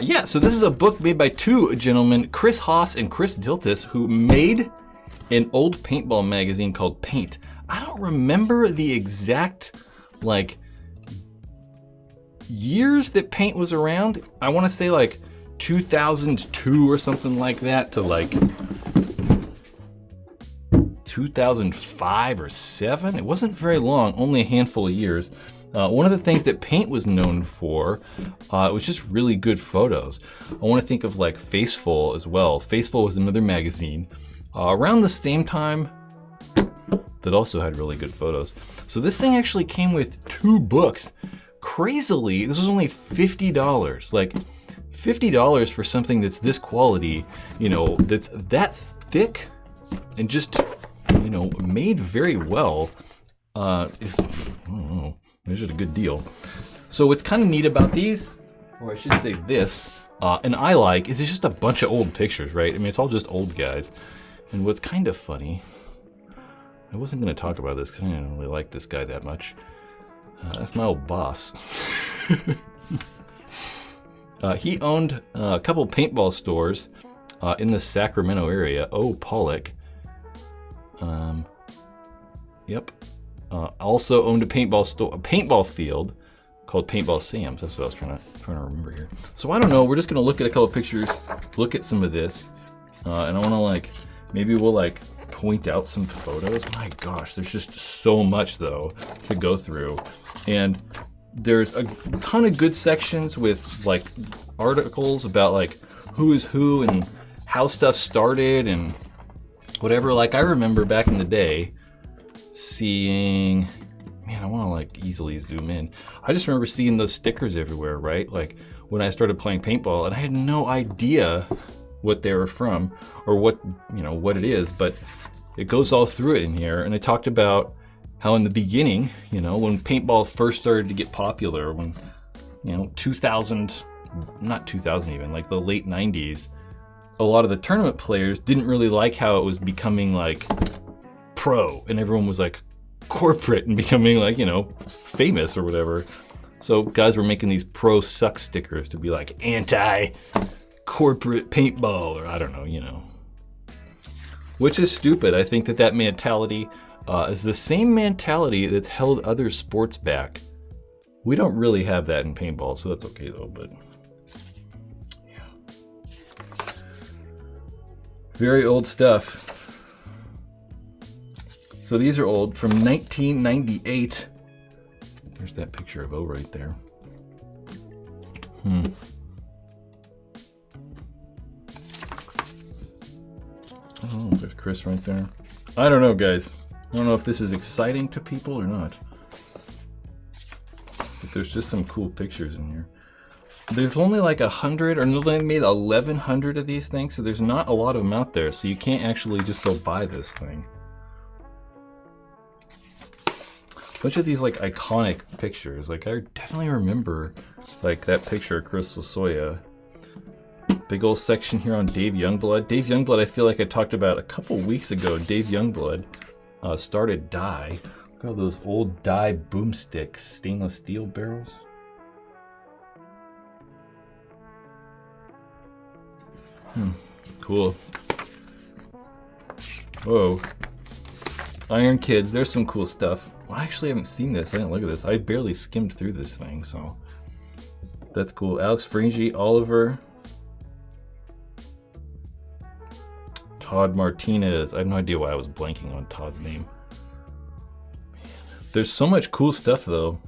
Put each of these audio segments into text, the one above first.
Yeah, so this is a book made by two gentlemen, Chris Haas and Chris Diltis, who made an old paintball magazine called Paint. I don't remember the exact, like, years that Paint was around. I want to say like 2002 or something like that to like 2005 or 7. It wasn't very long, only a handful of years. One of the things that Paint was known for was just really good photos. I want to think of like Faceful as well. Faceful was another magazine around the same time that also had really good photos. So this thing actually came with 2 books. Crazily, this was only $50. Like $50 for something that's this quality, you know, that's that thick and just, you know, made very well. Is, I don't know, it's just a good deal. So what's kind of neat about these, or I should say this, and I like, is it's just a bunch of old pictures, right? I mean, it's all just old guys. And what's kind of funny, I wasn't going to talk about this because I didn't really like this guy that much. That's my old boss. He owned a couple paintball stores in the Sacramento area. Oh, Pollock. Yep. Also owned a paintball store, a paintball field called Paintball Sam's. That's what I was trying to remember here. So I don't know. We're just gonna look at a couple pictures, look at some of this, and I want to like maybe we'll like point out some photos. My gosh, there's just so much though to go through, and there's a ton of good sections with like articles about like who is who and how stuff started and whatever. Like I remember back in the day seeing, man, I want to like easily zoom in. I just remember seeing those stickers everywhere, right? Like when I started playing paintball, and I had no idea what they were from or what, you know, what it is, but it goes all through it in here. And it talked about how in the beginning, you know, when paintball first started to get popular, when, you know, 2000, not 2000 even, like the late 90s, a lot of the tournament players didn't really like how it was becoming like pro, and everyone was like corporate and becoming like, you know, famous or whatever. So guys were making these pro suck stickers to be like anti-corporate paintball, or I don't know, you know. Which is stupid. I think that that mentality is the same mentality that's held other sports back. We don't really have that in paintball, so that's okay though, but yeah. Very old stuff. So these are old, from 1998. There's that picture of O right there. Oh, there's Chris right there. I don't know, guys. I don't know if this is exciting to people or not. But there's just some cool pictures in here. There's only like 100, or they made 1,100 of these things, so there's not a lot of them out there, so you can't actually just go buy this thing. Bunch of these like iconic pictures. Like I definitely remember like that picture of Chris Lasoya. Big old section here on Dave Youngblood. Dave Youngblood, I feel like I talked about a couple weeks ago. Dave Youngblood started dye. Look at all those old dye boomsticks, stainless steel barrels. Cool. Whoa. Iron Kids, there's some cool stuff. Well, I actually haven't seen this. I didn't look at this. I barely skimmed through this thing, so that's cool. Alex Fringy, Oliver, Todd Martinez. I have no idea why I was blanking on Todd's name. Man, there's so much cool stuff, though.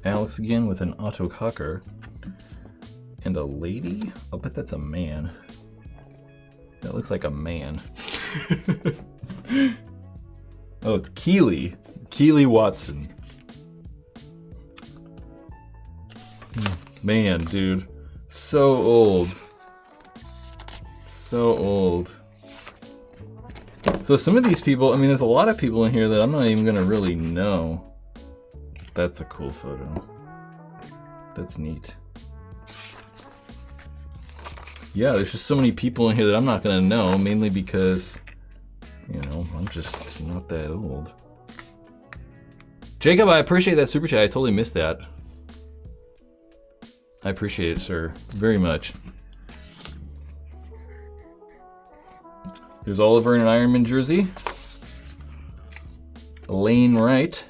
Alex again with an autococker. And a lady? I'll bet that's a man. That looks like a man. Oh, it's Keely. Keely Watson. Man, dude. So old. So old. So some of these people, I mean, there's a lot of people in here that I'm not even gonna really know. That's a cool photo. That's neat. Yeah, there's just so many people in here that I'm not gonna know, mainly because, you know, I'm just not that old. Jacob, I appreciate that super chat. I totally missed that. I appreciate it, sir, very much. There's Oliver in an Ironman jersey. Lane Wright.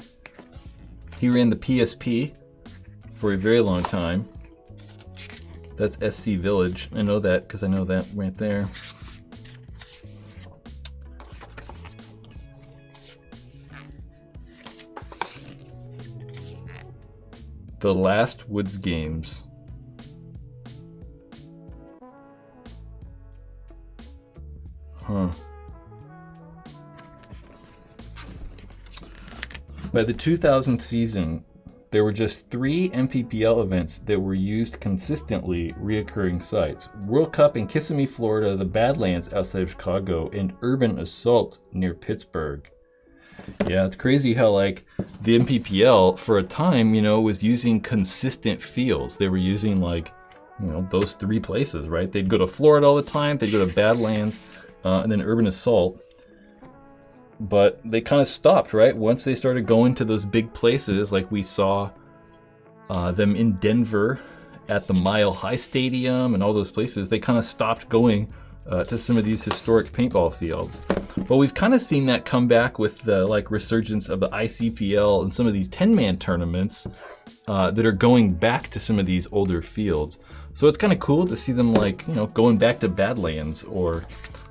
He ran the PSP for a very long time. That's SC Village. I know that because I know that right there. The Last Woods Games. Huh. By the 2000th season, there were just 3 Nppl events that were used consistently, reoccurring sites. World Cup in Kissimmee, Florida, the Badlands outside of Chicago, and Urban Assault near Pittsburgh. Yeah, it's crazy how like the Nppl for a time, you know, was using consistent fields. They were using like, you know, those 3 places, right? They'd go to Florida all the time, they'd go to Badlands, and then Urban Assault. But they kind of stopped, right? Once they started going to those big places, like we saw them in Denver at the Mile High Stadium and all those places, they kind of stopped going to some of these historic paintball fields. But we've kind of seen that come back with the like resurgence of the ICPL and some of these 10-man tournaments that are going back to some of these older fields. So it's kind of cool to see them like, you know, going back to Badlands, or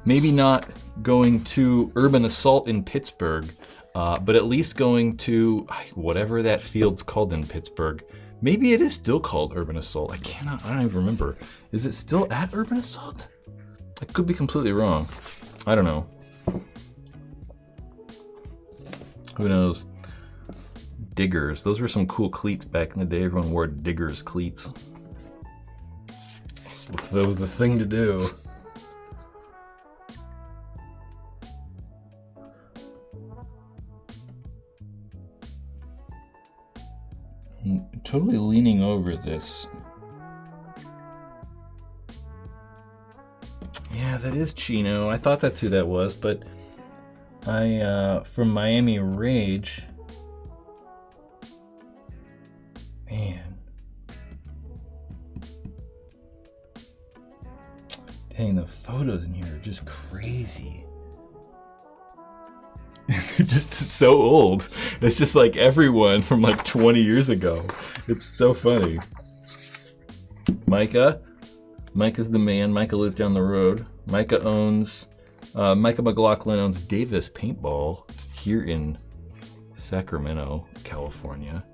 maybe not going to Urban Assault in Pittsburgh, but at least going to whatever that field's called in Pittsburgh. Maybe it is still called Urban Assault. I don't even remember. Is it still at Urban Assault? I could be completely wrong. I don't know. Who knows? Diggers. Those were some cool cleats back in the day. Everyone wore Diggers cleats. That was the thing to do. I'm totally leaning over this. Yeah, that is Chino. I thought that's who that was, but from Miami Rage. Man. Dang, the photos in here are just crazy. They're just so old. It's just like everyone from like 20 years ago. It's so funny. Micah. Micah's the man. Micah lives down the road. Micah McLaughlin owns Davis Paintball here in Sacramento, California.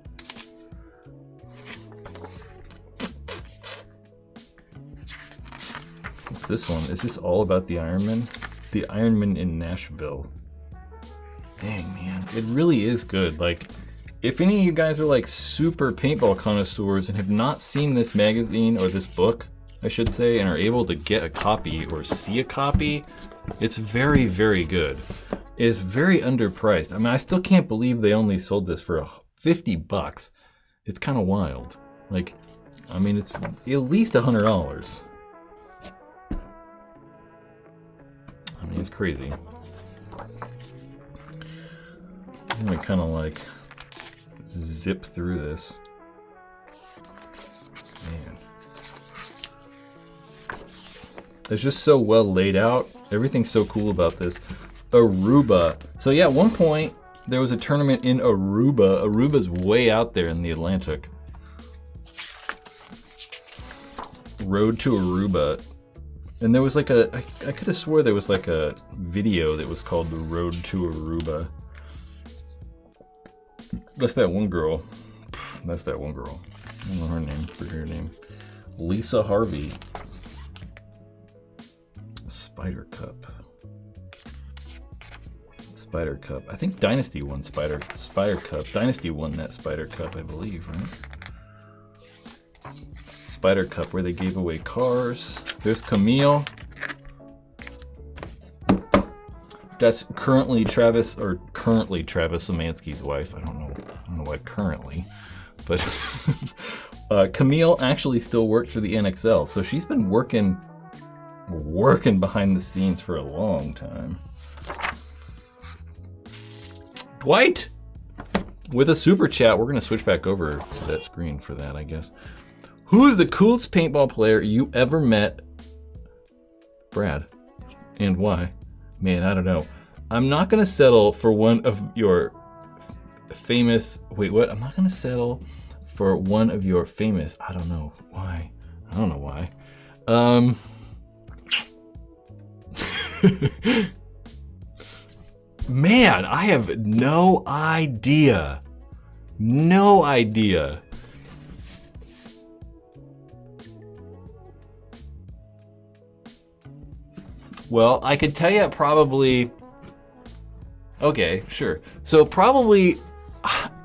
What's this one? Is this all about the Ironman? The Ironman in Nashville. Dang, man. It really is good. Like, if any of you guys are like super paintball connoisseurs and have not seen this magazine, or this book, I should say, and are able to get a copy or see a copy, it's very, very good. It's very underpriced. I mean, I still can't believe they only sold this for $50. It's kind of wild. Like, I mean, it's at least $100. I mean, it's crazy. I'm gonna kind of like zip through this. Man. It's just so well laid out. Everything's so cool about this. Aruba. So yeah, at one point there was a tournament in Aruba. Aruba's way out there in the Atlantic. Road to Aruba. And there was like I could have swore there was like a video that was called The Road to Aruba. That's that one girl. That's that one girl. I don't know her name. Forget her name. Lisa Harvey. Spider Cup. Spider Cup. I think Dynasty won Spider Cup. Dynasty won that Spider Cup, I believe, right? Spider Cup, where they gave away cars. There's Camille. That's currently Travis Szymanski's wife. I don't know why currently, but Camille actually still works for the NXL, so she's been working behind the scenes for a long time. Dwight! with a super chat. We're gonna switch back over to that screen for that, I guess. Who's the coolest paintball player you ever met? Brad. And why? Man, I don't know. I'm not gonna settle for one of your famous, wait, what? I'm not gonna settle for one of your famous, I don't know why. I don't know why. Man, I have no idea. No idea. Well, I could tell you probably, okay, sure. So probably,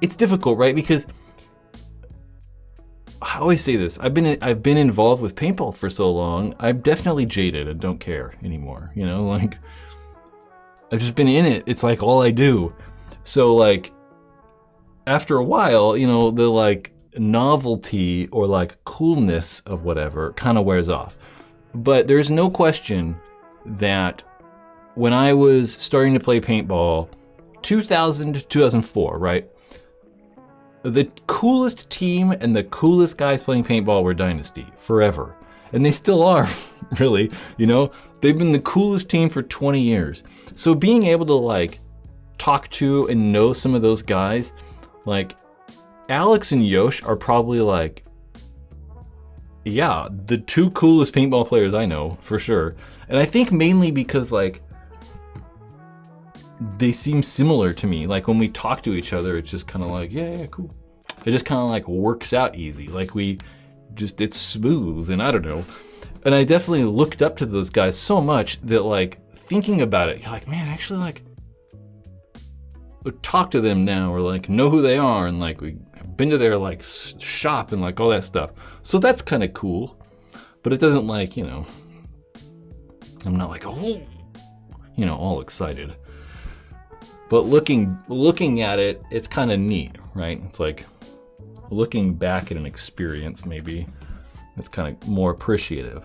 it's difficult, right? Because I always say this, I've been involved with paintball for so long, I'm definitely jaded and don't care anymore, you know, like, I've just been in it, it's like all I do. So like, after a while, you know, the like novelty or like coolness of whatever kind of wears off. But there's no question that when I was starting to play paintball, 2000 to 2004, right? The coolest team and the coolest guys playing paintball were Dynasty forever. And they still are, really, you know? They've been the coolest team for 20 years. So being able to like talk to and know some of those guys, like Alex and Yosh are probably like, yeah, the two coolest paintball players I know, for sure. And I think mainly because like, they seem similar to me. Like when we talk to each other, it's just kind of like, yeah, cool. It just kind of like works out easy. Like it's smooth and I don't know. And I definitely looked up to those guys so much that like thinking about it, you're like, man, actually like talk to them now or like know who they are. And like we've been to their like shop and like all that stuff. So that's kind of cool, but it doesn't like, you know, I'm not like, oh, you know, all excited. But looking at it, it's kind of neat, right? It's like looking back at an experience, maybe it's kind of more appreciative.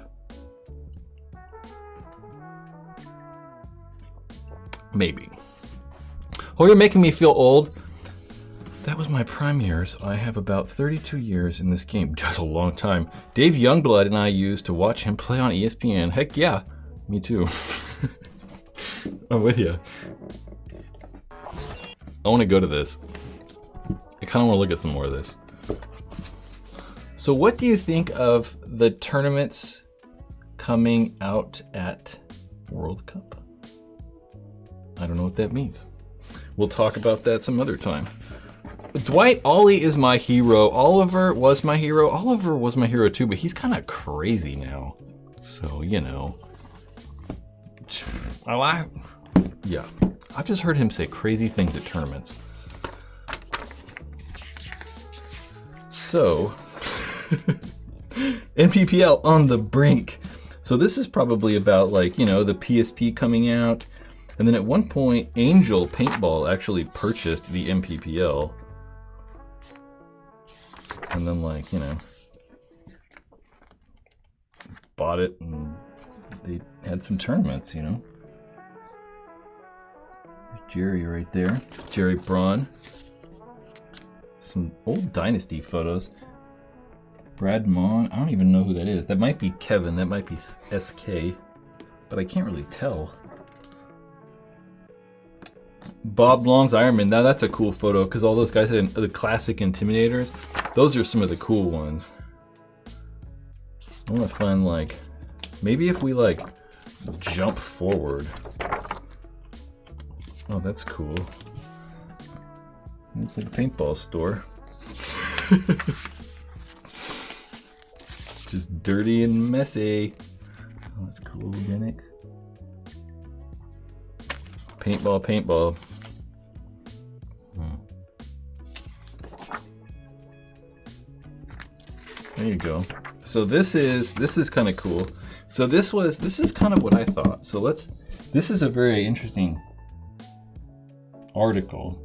Maybe. Oh, you're making me feel old. That was my prime years. I have about 32 years in this game. That's a long time. Dave Youngblood and I used to watch him play on ESPN. Heck yeah, me too. I'm with you. I want to go to this. I kind of want to look at some more of this. So what do you think of the tournaments coming out at World Cup? I don't know what that means. We'll talk about that some other time. Dwight Ollie is my hero. Oliver was my hero. Oliver was my hero too, but he's kind of crazy now. So, you know. Yeah. I've just heard him say crazy things at tournaments. So, Nppl on the brink. So this is probably about like, you know, the PSP coming out. And then at one point, Angel Paintball actually purchased the Nppl. And then like, you know, bought it and they had some tournaments, you know. Jerry right there, Jerry Braun. Some old Dynasty photos. Brad Mon, I don't even know who that is. That might be Kevin, that might be SK, but I can't really tell. Bob Long's Iron Man, now that's a cool photo because all those guys had the classic Intimidators. Those are some of the cool ones. I want to find like, maybe if we like jump forward. Oh, that's cool. It's like a paintball store. Just dirty and messy. Oh, that's cool, organic. Paintball, paintball. There you go. So this is kind of cool. So this is kind of what I thought. So this is a very interesting article.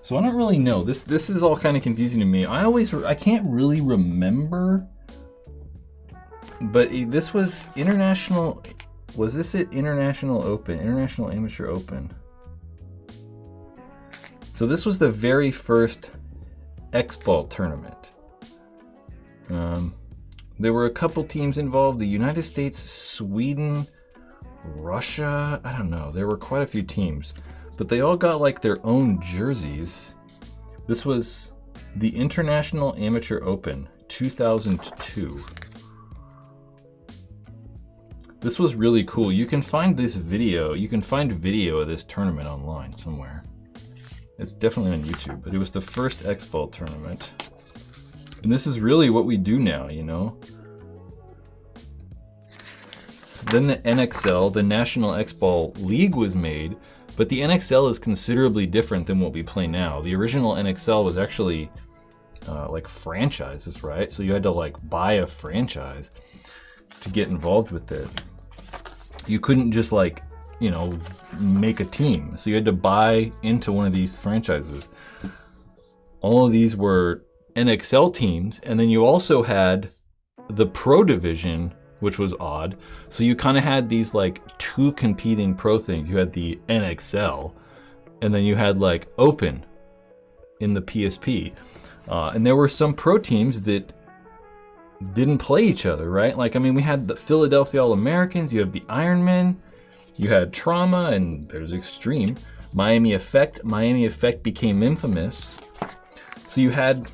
So I don't really know. This is all kind of confusing to me. I can't really remember. But this was international. Was this at International Open? International Amateur Open. So this was the very first X-Ball tournament. There were a couple teams involved. The United States, Sweden, Russia. I don't know. There were quite a few teams. But they all got like their own jerseys. This was the International Amateur Open 2002. This was really cool. You can find this video. You can find video of this tournament online somewhere. It's definitely on YouTube, but it was the first X-Ball tournament. And this is really what we do now, you know? Then the NXL, the National X-Ball League, was made, but the NXL is considerably different than what we play now. The original NXL was actually like franchises, right? So you had to like buy a franchise to get involved with it. You couldn't just like, you know, make a team. So you had to buy into one of these franchises. All of these were NXL teams, and then you also had the Pro Division, which was odd. So you kind of had these like two competing pro things. You had the NXL, and then you had like Open in the PSP. And there were some pro teams that didn't play each other, right? Like, I mean, we had the Philadelphia All-Americans, you have the Ironmen, you had Trauma, and there's Extreme. Miami Effect became Infamous. So you had,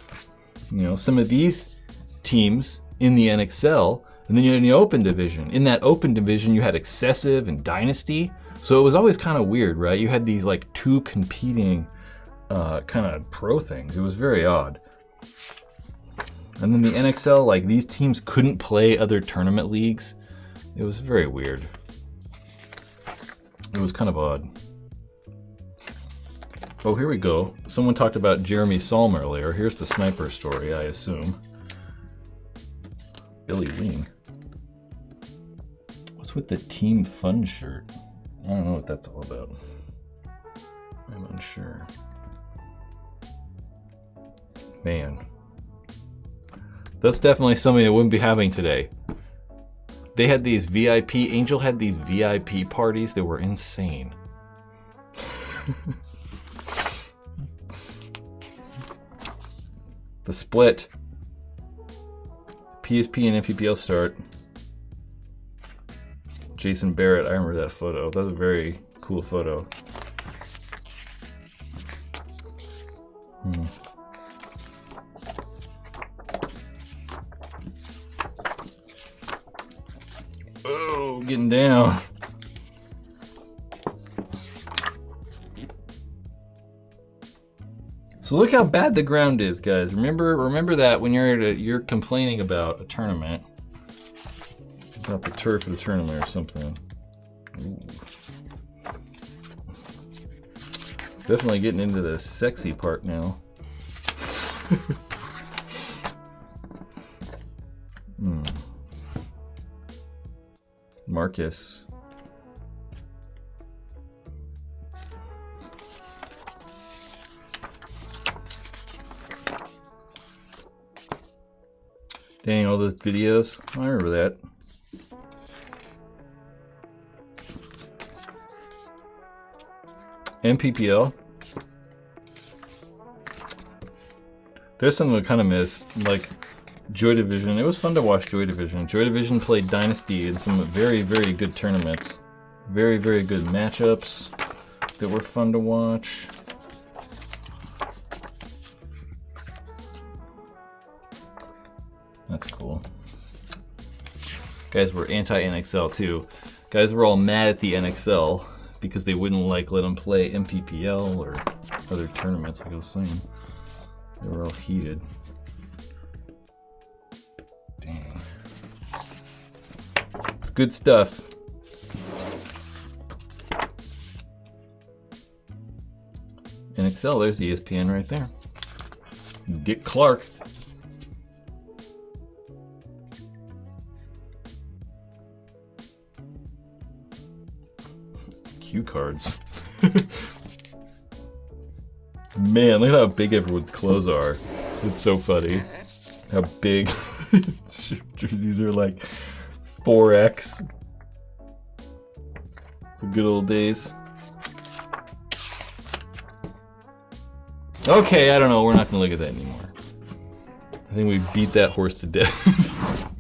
you know, some of these teams in the NXL, and then you had the Open Division. In that Open Division, you had Excessive and Dynasty. So it was always kind of weird, right? You had these like two competing kind of pro things. It was very odd. And then the NXL, like these teams couldn't play other tournament leagues. It was very weird. It was kind of odd. Oh, here we go. Someone talked about Jeremy Salm earlier. Here's the sniper story, I assume. Billy Wing. What's with the Team Fun shirt? I don't know what that's all about. I'm unsure. Man. That's definitely something that wouldn't be happening today. They had these VIP, Angel had these VIP parties that were insane. The split. PSP and Nppl start. Jason Barrett, I remember that photo. That was a very cool photo. Oh, getting down. So look how bad the ground is, guys. Remember that when you're complaining about a tournament, about the turf of the tournament or something. Ooh. Definitely getting into the sexy part now. Marcus. Dang, all those videos. I remember that. Nppl. There's something I kind of miss, like Joy Division. It was fun to watch Joy Division. Joy Division played Dynasty in some very, very good tournaments. Very, very good matchups that were fun to watch. That's cool. Guys were anti-NXL too. Guys were all mad at the NXL because they wouldn't like let them play Nppl or other tournaments, like I was saying. They were all heated. Dang. It's good stuff. NXL, there's the ESPN right there. Dick Clark. Cue cards. Man, look at how big everyone's clothes are. It's so funny. How big jerseys are, like 4X. The good old days. Okay, I don't know. We're not gonna look at that anymore. I think we beat that horse to death.